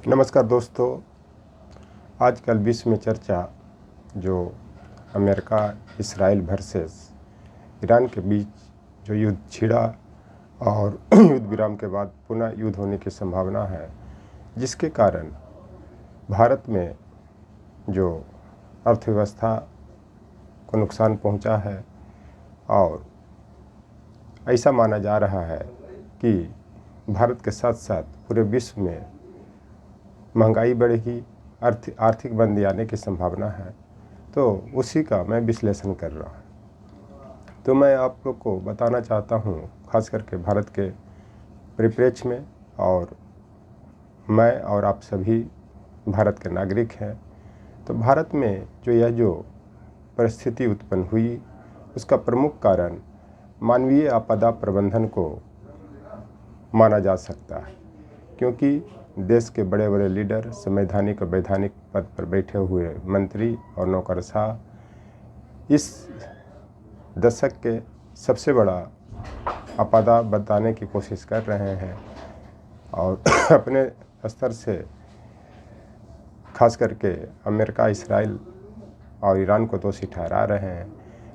नमस्कार दोस्तों। आजकल विश्व में चर्चा जो अमेरिका इसराइल वर्सेस ईरान के बीच जो युद्ध छिड़ा और युद्ध विराम के बाद पुनः युद्ध होने की संभावना है, जिसके कारण भारत में जो अर्थव्यवस्था को नुकसान पहुंचा है और ऐसा माना जा रहा है कि भारत के साथ साथ पूरे विश्व में महंगाई बढ़ेगी, आर्थिक मंदी आने की संभावना है। तो उसी का मैं विश्लेषण कर रहा हूँ। तो मैं आप लोग को बताना चाहता हूँ, खास करके भारत के परिप्रेक्ष्य में, और मैं और आप सभी भारत के नागरिक हैं। तो भारत में जो परिस्थिति उत्पन्न हुई, उसका प्रमुख कारण मानवीय आपदा प्रबंधन को माना जा सकता है, क्योंकि देश के बड़े बड़े लीडर, संवैधानिक और वैधानिक पद पर बैठे हुए मंत्री और नौकरशाह इस दशक के सबसे बड़ा आपदा बताने की कोशिश कर रहे हैं और अपने स्तर से खास करके अमेरिका, इसराइल और ईरान को दोषी ठहरा रहे हैं।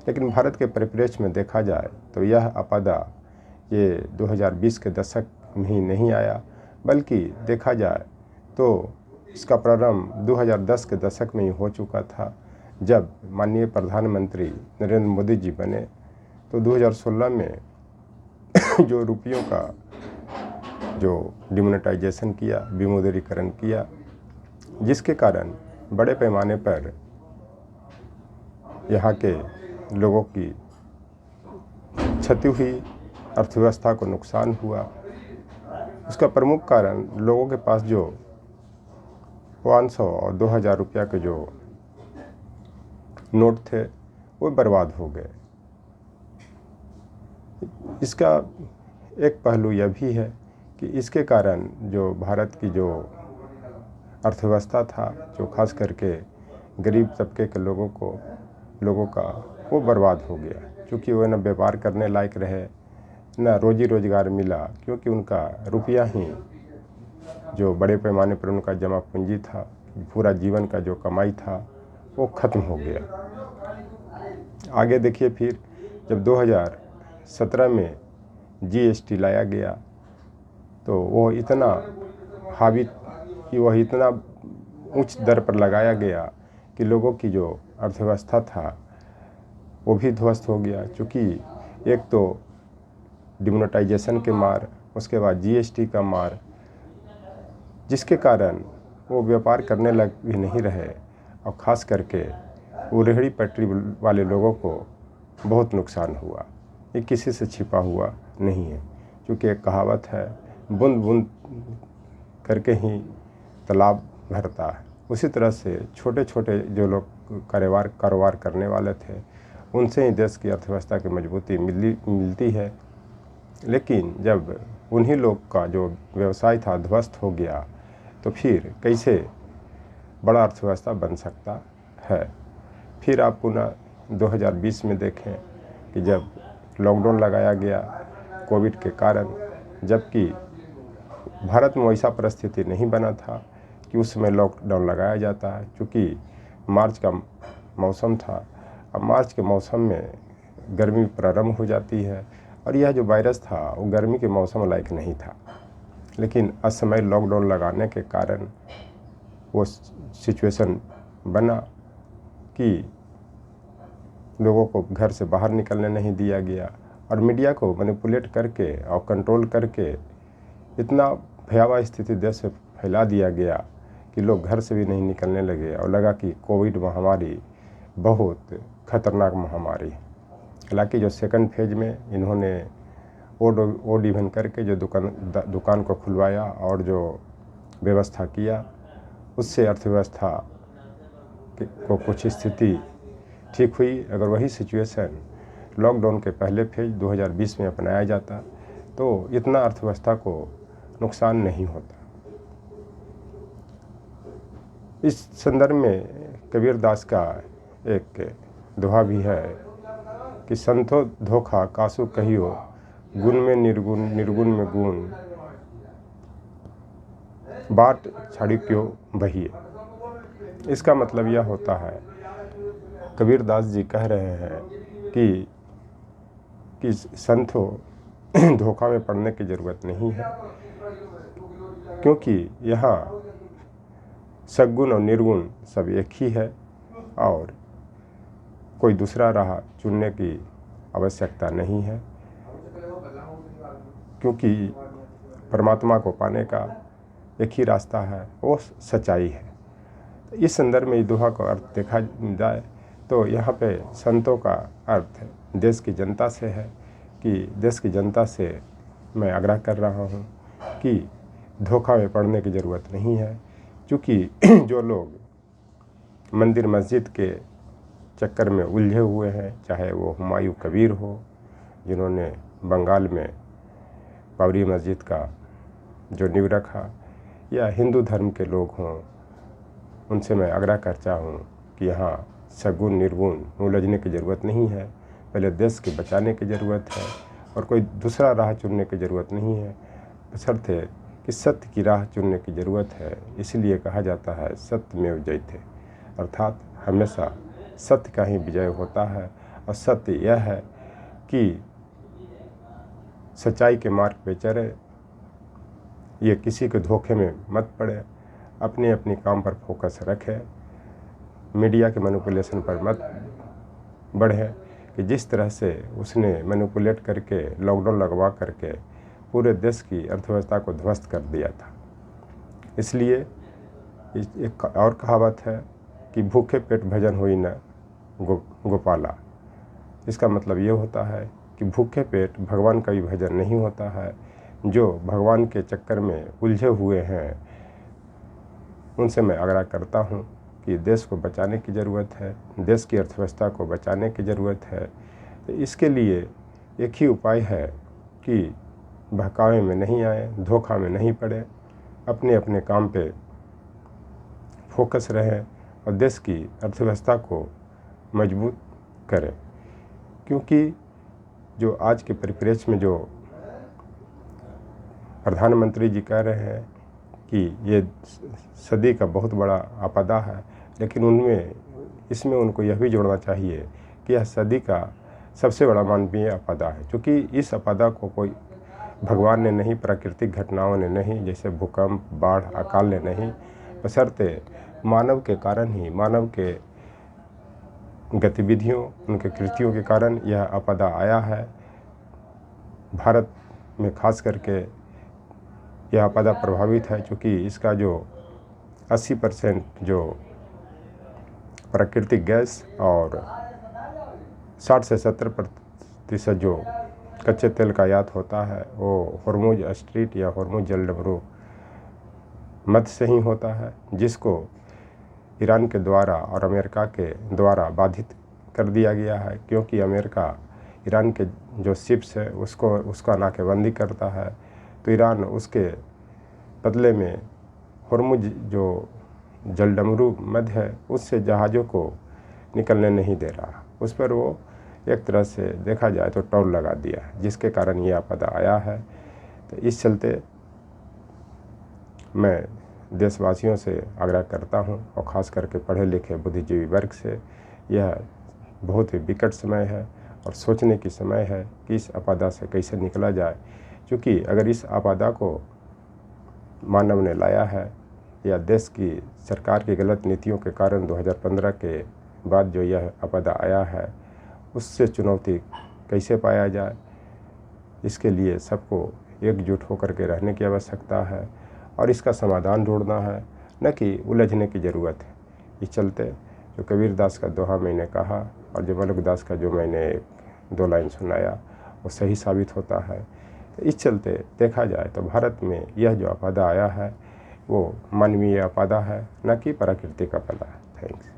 लेकिन भारत के परिप्रेक्ष्य में देखा जाए तो यह आपदा ये 2020 के दशक में ही नहीं आया, बल्कि देखा जाए तो इसका प्रारंभ 2010 के दशक में ही हो चुका था, जब माननीय प्रधानमंत्री नरेंद्र मोदी जी बने। तो 2016 में जो रुपयों का जो डिमोनेटाइजेशन किया, विमुद्रीकरण किया, जिसके कारण बड़े पैमाने पर यहाँ के लोगों की क्षति हुई, अर्थव्यवस्था को नुकसान हुआ। उसका प्रमुख कारण लोगों के पास जो 500 और 2000 रुपया के जो नोट थे वो बर्बाद हो गए। इसका एक पहलू यह भी है कि इसके कारण जो भारत की जो अर्थव्यवस्था था, जो खास करके गरीब तबके के लोगों का वो बर्बाद हो गया, क्योंकि वो न व्यापार करने लायक रहे, न रोजी रोजगार मिला, क्योंकि उनका रुपया ही जो बड़े पैमाने पर उनका जमा पूंजी था, पूरा जीवन का जो कमाई था, वो ख़त्म हो गया। आगे देखिए, फिर जब 2017 में जीएसटी लाया गया तो वो इतना हावी कि वह इतना उच्च दर पर लगाया गया कि लोगों की जो अर्थव्यवस्था था वो भी ध्वस्त हो गया। चूँकि एक तो डिमोनेटाइजेशन के मार, उसके बाद जीएसटी का मार, जिसके कारण वो व्यापार करने लग भी नहीं रहे, और ख़ास करके वो रेहड़ी पटरी वाले लोगों को बहुत नुकसान हुआ। ये किसी से छिपा हुआ नहीं है, क्योंकि एक कहावत है, बूंद बूंद करके ही तालाब भरता है। उसी तरह से छोटे छोटे जो लोग कारोबार करने वाले थे, उनसे ही देश की अर्थव्यवस्था की मजबूती मिलती है। लेकिन जब उन्हीं लोग का जो व्यवसाय था ध्वस्त हो गया, तो फिर कैसे बड़ा अर्थव्यवस्था बन सकता है। फिर आप पुनः 2020 में देखें कि जब लॉकडाउन लगाया गया कोविड के कारण, जबकि भारत में वैसा परिस्थिति नहीं बना था कि उस समय लॉकडाउन लगाया जाता है, क्योंकि मार्च का मौसम था। अब मार्च के मौसम में गर्मी प्रारंभ हो जाती है, और यह जो वायरस था वो गर्मी के मौसम लायक नहीं था। लेकिन असमय लॉकडाउन लगाने के कारण वो सिचुएशन बना कि लोगों को घर से बाहर निकलने नहीं दिया गया, और मीडिया को मैनिपुलेट करके और कंट्रोल करके इतना भयावह स्थिति देश में फैला दिया गया कि लोग घर से भी नहीं निकलने लगे, और लगा कि कोविड महामारी बहुत खतरनाक महामारी। हालांकि जो सेकंड फेज में इन्होंने ओड इवन करके जो दुकान को खुलवाया और जो व्यवस्था किया, उससे अर्थव्यवस्था को कुछ स्थिति ठीक हुई। अगर वही सिचुएशन लॉकडाउन के पहले फेज 2020 में अपनाया जाता तो इतना अर्थव्यवस्था को नुकसान नहीं होता। इस संदर्भ में कबीर दास का एक दोहा भी है कि संतो धोखा कासु कहियो, गुण में निर्गुण, निर्गुण में गुण। बाट छाड़ी क्यों बहिए। इसका मतलब यह होता है, कबीरदास जी कह रहे हैं कि संतों धोखा में पड़ने की ज़रूरत नहीं है, क्योंकि यहाँ सद्गुण और निर्गुण सब एक ही है और कोई दूसरा राह चुनने की आवश्यकता नहीं है, क्योंकि परमात्मा को पाने का एक ही रास्ता है, वो सच्चाई है। इस संदर्भ में इस दोहा का अर्थ देखा जाए तो यहाँ पे संतों का अर्थ देश की जनता से है कि देश की जनता से मैं आग्रह कर रहा हूँ कि धोखा में पड़ने की ज़रूरत नहीं है, क्योंकि जो लोग मंदिर मस्जिद के चक्कर में उलझे हुए हैं, चाहे वो हुमायूं कबीर हो जिन्होंने बंगाल में बाबरी मस्जिद का जो नींव रखा, या हिंदू धर्म के लोग हों, उनसे मैं आग्रह करता हूँ कि यहाँ सगुण निर्गुण उलझने की ज़रूरत नहीं है। पहले देश के बचाने की ज़रूरत है और कोई दूसरा राह चुनने की ज़रूरत नहीं है, बशर्ते कि सत्य की राह चुनने की ज़रूरत है। इसलिए कहा जाता है सत्यमेव जयते, अर्थात हमेशा सत्य का ही विजय होता है। और सत्य यह है कि सच्चाई के मार्ग पे चले, ये किसी के धोखे में मत पड़े, अपने अपने काम पर फोकस रखे, मीडिया के मैनिपुलेशन पर मत बढ़े कि जिस तरह से उसने मैनिपुलेट करके लॉकडाउन लगवा करके पूरे देश की अर्थव्यवस्था को ध्वस्त कर दिया था। इसलिए एक और कहावत है कि भूखे पेट भजन होई न गोपाला। इसका मतलब ये होता है कि भूखे पेट भगवान का भी भजन नहीं होता है। जो भगवान के चक्कर में उलझे हुए हैं उनसे मैं आग्रह करता हूँ कि देश को बचाने की ज़रूरत है, देश की अर्थव्यवस्था को बचाने की ज़रूरत है। तो इसके लिए एक ही उपाय है कि बहकावे में नहीं आए, धोखा में नहीं पड़े, अपने अपने काम पे फोकस रहें और देश की अर्थव्यवस्था को मजबूत करें। क्योंकि जो आज के परिप्रेक्ष्य में जो प्रधानमंत्री जी कह रहे हैं कि ये सदी का बहुत बड़ा आपदा है, लेकिन इसमें उनको यह भी जोड़ना चाहिए कि यह सदी का सबसे बड़ा मानवीय आपदा है, क्योंकि इस आपदा को कोई भगवान ने नहीं, प्राकृतिक घटनाओं ने नहीं, जैसे भूकंप, बाढ़, अकाल ने नहीं, बशर्ते मानव के कारण ही, मानव के गतिविधियों, उनके कृतियों के कारण यह आपदा आया है। भारत में खास करके यह आपदा प्रभावित है, क्योंकि इसका जो 80% जो प्राकृतिक गैस और 60 से 70% जो कच्चे तेल का आयात होता है वो हॉर्मुज स्ट्रीट या हॉर्मुज जलडमरू मध्य से ही होता है, जिसको ईरान के द्वारा और अमेरिका के द्वारा बाधित कर दिया गया है। क्योंकि अमेरिका ईरान के जो शिप्स है उसका नाकेबंदी करता है, तो ईरान उसके बदले में हॉर्मुज जो जलडमरू मध्य है उससे जहाज़ों को निकलने नहीं दे रहा। उस पर वो एक तरह से देखा जाए तो टोल लगा दिया है, जिसके कारण ये आपदा आया है। तो इस चलते मैं देशवासियों से आग्रह करता हूँ और ख़ास करके पढ़े लिखे बुद्धिजीवी वर्ग से, यह बहुत ही विकट समय है और सोचने की समय है कि इस आपदा से कैसे निकला जाए। क्योंकि अगर इस आपदा को मानव ने लाया है या देश की सरकार की गलत नीतियों के कारण 2015 के बाद जो यह आपदा आया है उससे चुनौती कैसे पाया जाए, इसके लिए सबको एकजुट होकर के रहने की आवश्यकता है और इसका समाधान ढूंढना है, न कि उलझने की ज़रूरत है। इस चलते जो कबीरदास का दोहा मैंने कहा और जो मलुकदास का जो मैंने 2 लाइन सुनाया वो सही साबित होता है। तो इस चलते देखा जाए तो भारत में यह जो आपदा आया है वो मानवीय आपदा है, न कि प्राकृतिक आपदा है। थैंक्स।